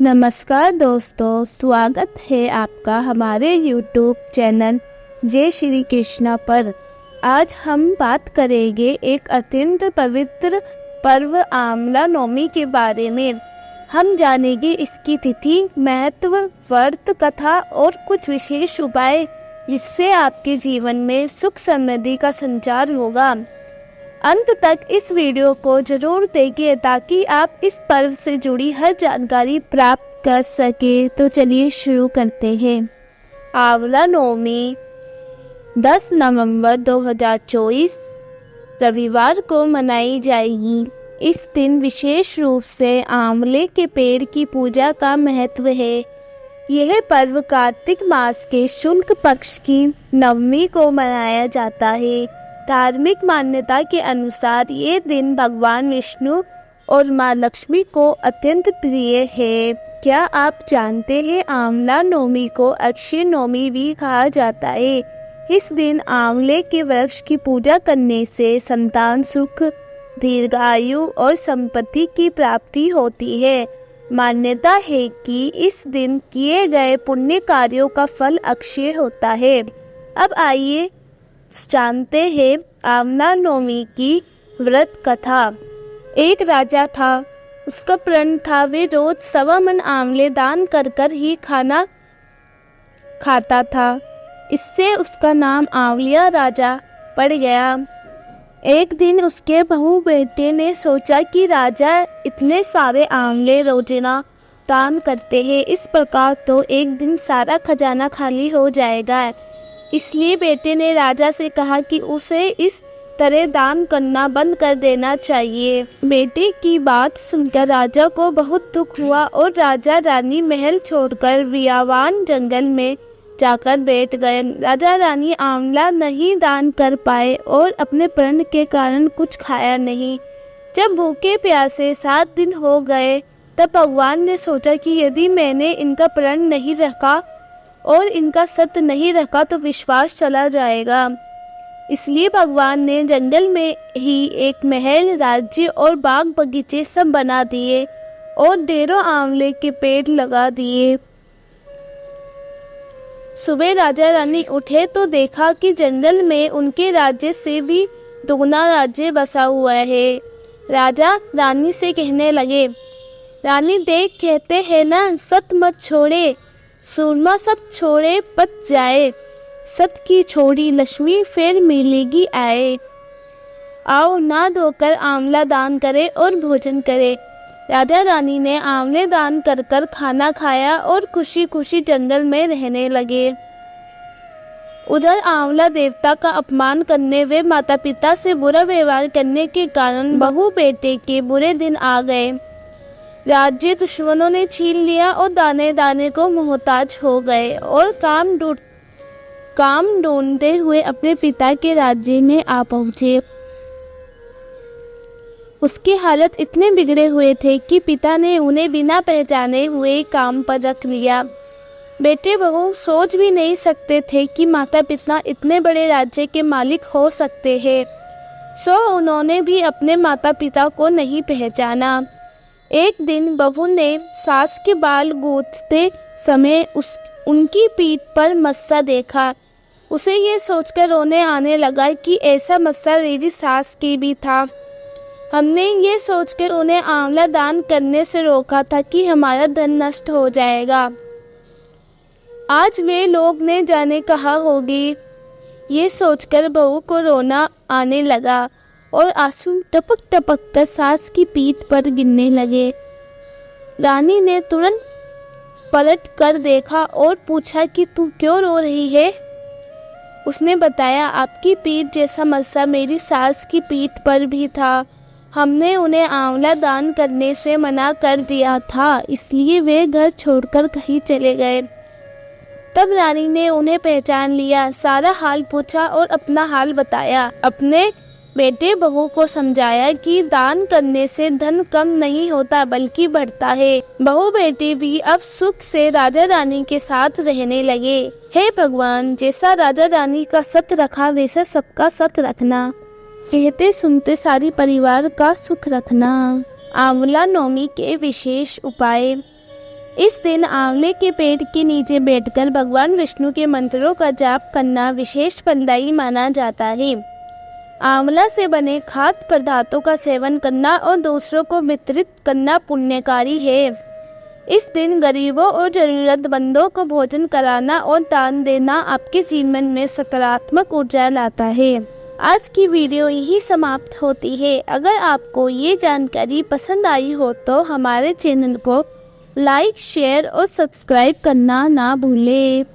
नमस्कार दोस्तों, स्वागत है आपका हमारे YouTube चैनल जय श्री कृष्णा पर। आज हम बात करेंगे एक अत्यंत पवित्र पर्व आंवला नवमी के बारे में। हम जानेंगे इसकी तिथि, महत्व, व्रत कथा और कुछ विशेष उपाय जिससे आपके जीवन में सुख समृद्धि का संचार होगा। अंत तक इस वीडियो को जरूर देखिए ताकि आप इस पर्व से जुड़ी हर जानकारी प्राप्त कर सके। तो चलिए शुरू करते हैं। आंवला नवमी 10 नवंबर 2024 रविवार को मनाई जाएगी। इस दिन विशेष रूप से आंवले के पेड़ की पूजा का महत्व है। यह पर्व कार्तिक मास के शुक्ल पक्ष की नवमी को मनाया जाता है। धार्मिक मान्यता के अनुसार ये दिन भगवान विष्णु और माँ लक्ष्मी को अत्यंत प्रिय है। क्या आप जानते हैं आंवला नवमी को अक्षय नवमी भी कहा जाता है। इस दिन आंवले के वृक्ष की पूजा करने से संतान सुख, दीर्घायु और संपत्ति की प्राप्ति होती है। मान्यता है कि इस दिन किए गए पुण्य कार्यों का फल अक्षय होता है। अब आइए जानते हैं आंवला नवमी की व्रत कथा। एक राजा था, उसका प्रण था वे रोज 1.25 मन आंवले दान कर कर ही खाना खाता था। इससे उसका नाम आंवलिया राजा पड़ गया। एक दिन उसके बहू बेटे ने सोचा कि राजा इतने सारे आंवले रोजाना दान करते हैं, इस प्रकार तो एक दिन सारा खजाना खाली हो जाएगा। इसलिए बेटे ने राजा से कहा कि उसे इस तरह दान करना बंद कर देना चाहिए। बेटे की बात सुनकर राजा को बहुत दुख हुआ और राजा रानी महल छोड़कर बियावान जंगल में जाकर बैठ गए। राजा रानी आंवला नहीं दान कर पाए और अपने प्रण के कारण कुछ खाया नहीं। जब भूखे प्यासे 7 दिन हो गए तब भगवान ने सोचा कि यदि मैंने इनका प्रण नहीं रखा और इनका सत्य नहीं रखा तो विश्वास चला जाएगा। इसलिए भगवान ने जंगल में ही एक महल, राज्य और बाग बगीचे सब बना दिए और ढेरों आंवले के पेड़ लगा दिए। सुबह राजा रानी उठे तो देखा कि जंगल में उनके राज्य से भी दुगना राज्य बसा हुआ है। राजा रानी से कहने लगे, रानी देख, कहते हैं ना, सत मत छोड़े, सूरमा सत छोड़े पत जाए, सत की छोड़ी लक्ष्मी फिर मिलेगी आए। आओ ना धोकर आंवला दान करे और भोजन करे। राजा रानी ने आंवले दान कर कर खाना खाया और खुशी खुशी जंगल में रहने लगे। उधर आंवला देवता का अपमान करने व माता पिता से बुरा व्यवहार करने के कारण बहू बेटे के बुरे दिन आ गए। राज्य दुश्मनों ने छीन लिया और दाने दाने को मोहताज हो गए और काम ढूंढते हुए अपने पिता के राज्य में आ पहुँचे। उसकी हालत इतने बिगड़े हुए थे कि पिता ने उन्हें बिना पहचाने हुए काम पर रख लिया। बेटे बहू सोच भी नहीं सकते थे कि माता पिता इतने बड़े राज्य के मालिक हो सकते हैं। सो उन्होंने भी अपने माता पिता को नहीं पहचाना। एक दिन बहू ने सास के बाल गूंथते समय उनकी पीठ पर मस्सा देखा। उसे ये सोचकर रोने आने लगा कि ऐसा मस्सा मेरी सास के भी था। हमने ये सोचकर उन्हें आंवला दान करने से रोका था कि हमारा धन नष्ट हो जाएगा। आज वे लोग ने जाने कहाँ होगी। ये सोचकर बहू को रोना आने लगा और आंसू टपक टपक कर सास की पीठ पर गिरने लगे। रानी ने तुरंत पलट कर देखा और पूछा कि तू क्यों रो रही है। उसने बताया, आपकी पीठ जैसा मस्सा मेरी सास की पीठ पर भी था। हमने उन्हें आंवला दान करने से मना कर दिया था, इसलिए वे घर छोड़कर कहीं चले गए। तब रानी ने उन्हें पहचान लिया, सारा हाल पूछा और अपना हाल बताया। अपने बेटे बहू को समझाया कि दान करने से धन कम नहीं होता बल्कि बढ़ता है। बहू बेटे भी अब सुख से राजा रानी के साथ रहने लगे। हे भगवान, जैसा राजा रानी का सत रखा वैसा सबका सत रखना, कहते सुनते सारी परिवार का सुख रखना। आंवला नवमी के विशेष उपाय। इस दिन आंवले के पेड़ के नीचे बैठकर भगवान विष्णु के मंत्रों का जाप करना विशेष फलदायी माना जाता है। आंवला से बने खाद्य पदार्थों का सेवन करना और दूसरों को वितरित करना पुण्यकारी है। इस दिन गरीबों और जरूरतमंदों को भोजन कराना और दान देना आपके जीवन में सकारात्मक ऊर्जा लाता है। आज की वीडियो यही समाप्त होती है। अगर आपको ये जानकारी पसंद आई हो तो हमारे चैनल को लाइक, शेयर और सब्सक्राइब करना ना भूलें।